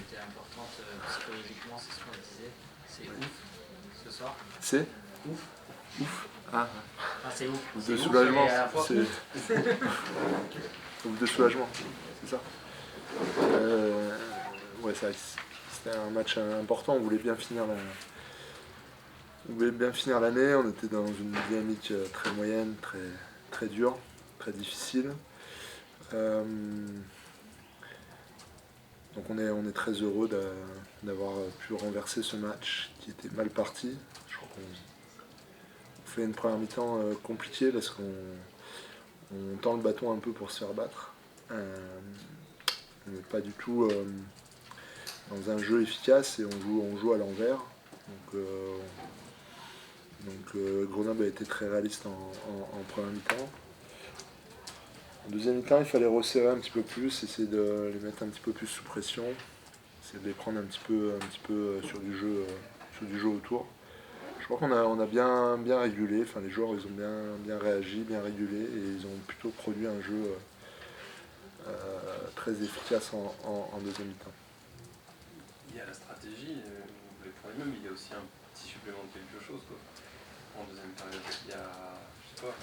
était importante psychologiquement, c'est ce qu'on disait. C'est ouf ce soir. C'est Ouf. Ouf. Ah. Enfin, c'est ouf. Ouf C'est de ouf, soulagement. mais à la fois C'est ouf. ouf de soulagement. C'est ça. Ouais, c'était un match important. On voulait bien finir l'année. On était dans une dynamique très moyenne, très dure, très difficile. Donc on est très heureux d'avoir pu renverser ce match qui était mal parti. Je crois qu'on fait une première mi-temps compliquée parce qu'on tend le bâton un peu pour se faire battre. On n'est pas du tout dans un jeu efficace et on joue à l'envers. Donc Grenoble a été très réaliste en première mi-temps. En deuxième mi-temps, il fallait resserrer un petit peu plus, essayer de les mettre un petit peu plus sous pression, essayer de les prendre un petit peu sur du jeu autour. Je crois qu'on a bien régulé, enfin les joueurs ils ont bien réagi, bien régulé et ils ont plutôt produit un jeu très efficace en deuxième mi-temps. Il y a la stratégie, vous les prenez même, il y a aussi un petit supplément de quelque chose quoi. En deuxième période. Il y a, je sais pas,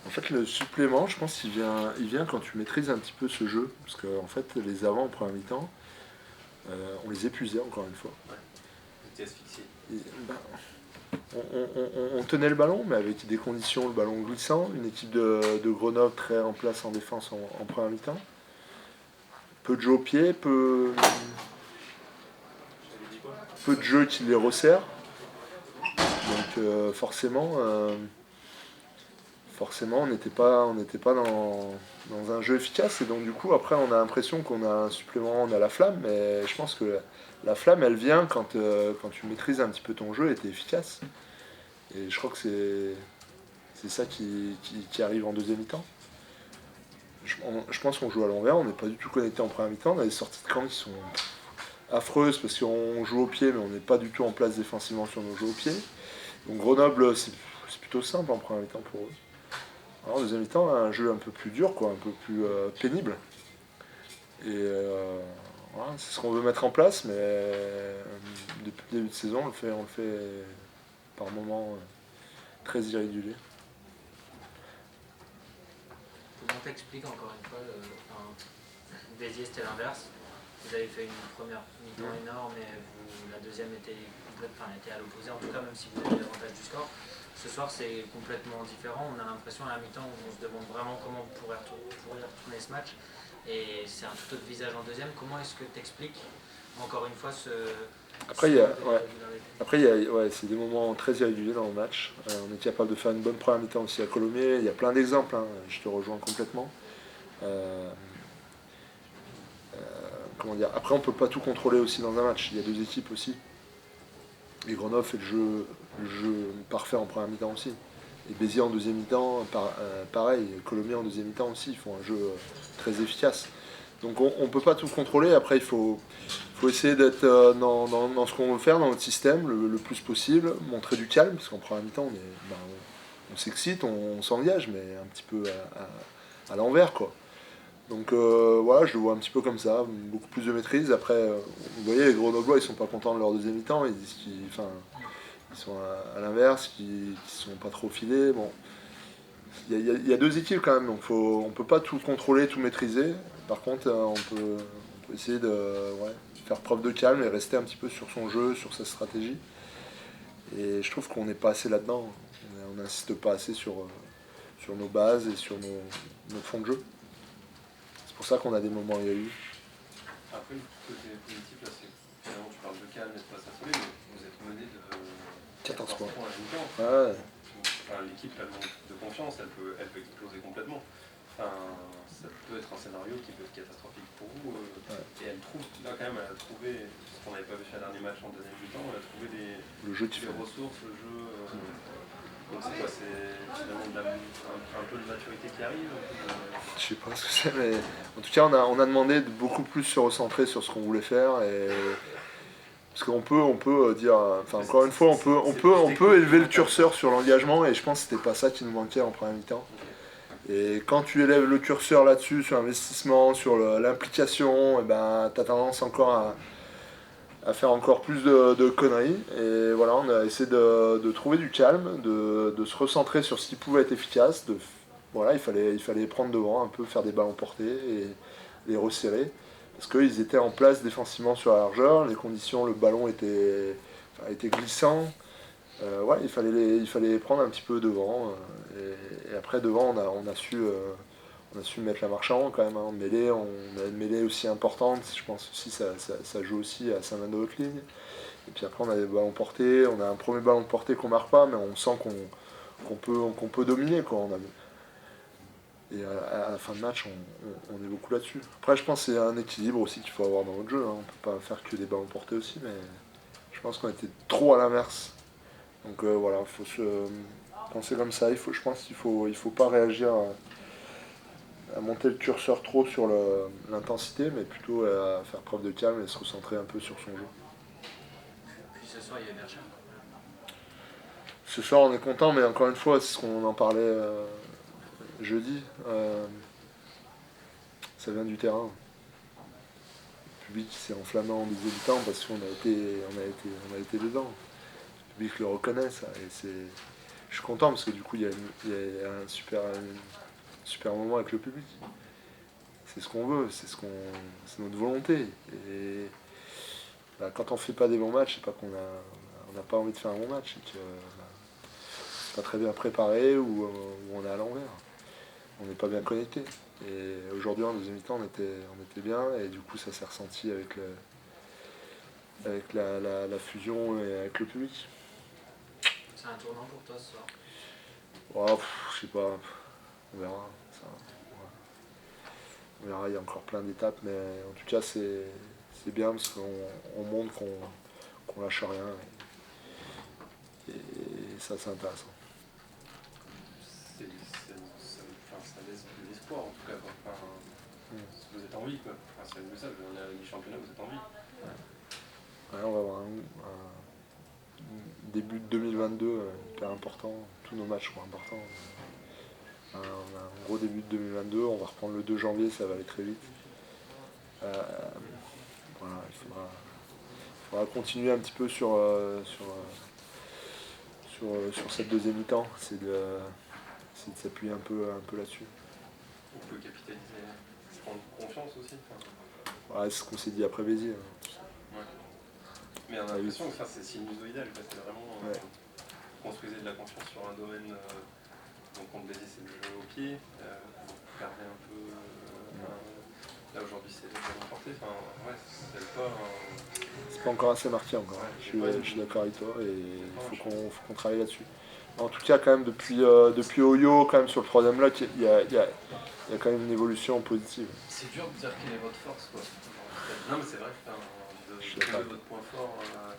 En fait, le supplément, je pense qu'il vient quand tu maîtrises un petit peu ce jeu. Parce qu'en fait, les avants en première mi-temps, on les épuisait encore une fois. Ouais. Vous étiez asphyxié. On tenait le ballon, mais avec des conditions, le ballon glissant. Une équipe de Grenoble très en place en défense en première mi-temps. Peu de jeu au pied, peu de jeu qui les resserre. Donc forcément, on n'était pas dans un jeu efficace. Et donc du coup, après, on a l'impression qu'on a un supplément, on a la flamme. Mais je pense que la flamme, elle vient quand tu maîtrises un petit peu ton jeu et t'es efficace. Et je crois que c'est ça qui arrive en deuxième mi-temps. Je pense qu'on joue à l'envers, on n'est pas du tout connecté en première mi-temps. On a des sorties de camp qui sont affreuses parce qu'on joue au pied, mais on n'est pas du tout en place défensivement sur nos jeux au pied. Donc Grenoble, c'est plutôt simple en première mi-temps pour eux. Alors en deuxième mi-temps, un jeu un peu plus dur, quoi, un peu plus pénible. Et voilà, c'est ce qu'on veut mettre en place, mais depuis le début de saison, on le fait par moments très irrégulier. Comment t'expliques encore une fois Béziers c'était l'inverse. Vous avez fait une première mi-temps énorme et la deuxième était à l'opposé, en tout cas même si vous avez l'avantage du score. Ce soir c'est complètement différent, on a l'impression à la mi-temps où on se demande vraiment comment on pourrait retourner ce match et c'est un tout autre visage en deuxième. Comment est-ce que tu expliques encore une fois ce... Après, c'est des moments très irréguliers dans le match. On est capable de faire une bonne première mi-temps aussi à Colomiers. Il y a plein d'exemples, hein. Je te rejoins complètement. Comment dire. Après, on ne peut pas tout contrôler aussi dans un match. Il y a deux équipes aussi. Et Grenoble fait le jeu parfait en première mi-temps aussi. Et Béziers en deuxième mi-temps, pareil. Colomiers en deuxième mi-temps aussi, ils font un jeu très efficace. Donc on ne peut pas tout contrôler. Après, il faut essayer d'être dans ce qu'on veut faire, dans notre système, le plus possible. Montrer du calme, parce qu'en première mi-temps, on s'excite, on s'engage, mais un petit peu à l'envers, quoi. Donc voilà, je le vois un petit peu comme ça, beaucoup plus de maîtrise. Après, vous voyez, les Grenoblois, ils sont pas contents de leur deuxième mi-temps. Ils disent ils sont à l'inverse, qu'ils sont pas trop filés. Bon, il y a deux équipes quand même, donc on peut pas tout contrôler, tout maîtriser. Par contre, on peut essayer de faire preuve de calme et rester un petit peu sur son jeu, sur sa stratégie. Et je trouve qu'on n'est pas assez là-dedans. On n'insiste pas assez sur nos bases et sur nos fonds de jeu. C'est pour ça qu'on a des moments où il y a eu. Après, le côté positif, là, c'est finalement tu parles de calme et de pas s'affoler, mais vous êtes mené de 14 points à la mi-temps. Ouais. Enfin, l'équipe, elle manque de confiance, elle peut exploser complètement. Enfin, ça peut être un scénario qui peut être catastrophique pour vous. Et elle trouve, là quand même, elle a trouvé, ce qu'on n'avait pas vu sur le dernier match en deuxième mi-temps, elle a trouvé des ressources, le jeu. Donc c'est quoi, c'est finalement un peu de maturité qui arrive Je sais pas ce que c'est, mais en tout cas on a demandé de beaucoup plus se recentrer sur ce qu'on voulait faire. Parce qu'on peut dire, enfin encore une fois, on peut élever le curseur sur l'engagement et je pense que c'était pas ça qui nous manquait en première mi-temps. Et quand tu élèves le curseur là-dessus, sur l'investissement, sur l'implication, et ben, tu as tendance encore à faire encore plus de conneries. Et voilà, on a essayé de trouver du calme, de se recentrer sur ce qui pouvait être efficace. Voilà, il fallait prendre devant, un peu faire des ballons portés et les resserrer. Parce qu'ils étaient en place défensivement sur la largeur, les conditions, le ballon était glissant. Ouais, il fallait les prendre un petit peu devant. Et après, devant, on a su mettre la marche avant quand même. Hein. Mêlée, on a une mêlée aussi importante. Je pense aussi ça joue aussi à 5 mètres de haute ligne. Et puis après, on a des ballons portés. On a un premier ballon porté qu'on marque pas, mais on sent qu'on peut dominer. Quoi. Et à la fin de match, on est beaucoup là-dessus. Après, je pense que c'est un équilibre aussi qu'il faut avoir dans notre jeu. Hein. On peut pas faire que des ballons portés aussi, mais je pense qu'on était trop à l'inverse. Donc voilà, il faut se penser comme ça. Je pense qu'il faut pas réagir à monter le curseur trop sur l'intensité, mais plutôt à faire preuve de calme et se recentrer un peu sur son jeu. Puis ce soir, il y a Berger. Ce soir, on est content, mais encore une fois, c'est ce qu'on en parlait jeudi. Ça vient du terrain. Le public s'est enflammé en deuxième temps parce qu'on a été dedans. Le public le reconnaît, ça. Et je suis content parce que du coup, il y a un super moment avec le public. C'est ce qu'on veut, c'est notre volonté. Et bah, quand on fait pas des bons matchs, c'est pas qu'on n'a pas envie de faire un bon match, c'est que c'est pas très bien préparé ou on est à l'envers. On n'est pas bien connecté. Et aujourd'hui, en deuxième mi-temps, on était bien et du coup, ça s'est ressenti avec la fusion et avec le public. C'est un tournant pour toi ce soir? Oh, je sais pas, on verra. Ça, ouais. On verra, il y a encore plein d'étapes, mais en tout cas, c'est bien parce qu'on montre qu'on lâche rien. Et ça, c'est intéressant. Ça laisse de l'espoir en tout cas. Enfin, vous êtes en vie, quoi. Enfin, c'est le message, on est à la mi-championnat, vous êtes en vie. Ouais, on va avoir un début de 2022 hyper important. Tous nos matchs seront importants. On a un gros début de 2022, on va reprendre le 2 janvier, ça va aller très vite. Voilà, il faudra continuer un petit peu sur cette deuxième mi-temps, c'est de s'appuyer un peu là-dessus. On peut capitaliser, se prendre confiance aussi. Enfin... Ouais, c'est ce qu'on s'est dit après Béziers. Ouais. Mais on a l'impression que ça c'est sinusoïdal, c'est vraiment construisez de la confiance sur un domaine. Donc contre Béziers c'est le jeu au pied, vous perdez un peu. Là aujourd'hui c'est le jeu emporté. Enfin ouais, c'est pas. C'est pas encore assez marqué encore. Ouais, je suis d'accord avec toi et il faut qu'on travaille là-dessus. En tout cas, quand même, depuis Oyo, quand même sur le troisième bloc, il y a quand même une évolution positive. C'est dur de dire quelle est votre force, quoi. Non, mais c'est vrai que de trouver votre point fort, on va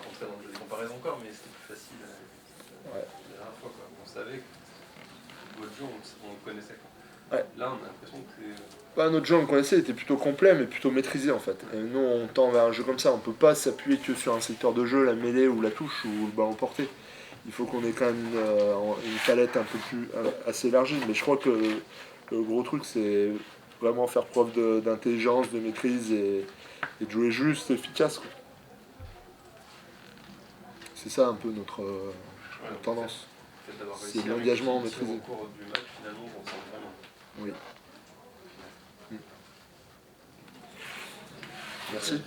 rentrer dans des comparaisons encore, mais c'était plus facile la dernière fois, quoi. On savait que votre jeu, on le connaissait, quoi. Ouais. Là, on a l'impression que c'est... Bah, notre jeu, on le connaissait, il était plutôt complet, mais plutôt maîtrisé en fait. Et nous, on tend vers un jeu comme ça. On peut pas s'appuyer que sur un secteur de jeu, la mêlée ou la touche ou le ballon porté. Il faut qu'on ait quand même une palette un peu plus assez élargie. Mais je crois que le gros truc, c'est vraiment faire preuve d'intelligence, de maîtrise et de jouer juste, efficace. Quoi. C'est ça un peu notre tendance. C'est l'engagement maîtrisé. Au cours du match, finalement, on sent vraiment. Oui. Merci.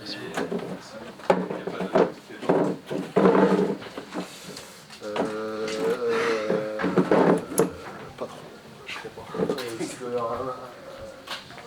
Pas trop. Je crois pas.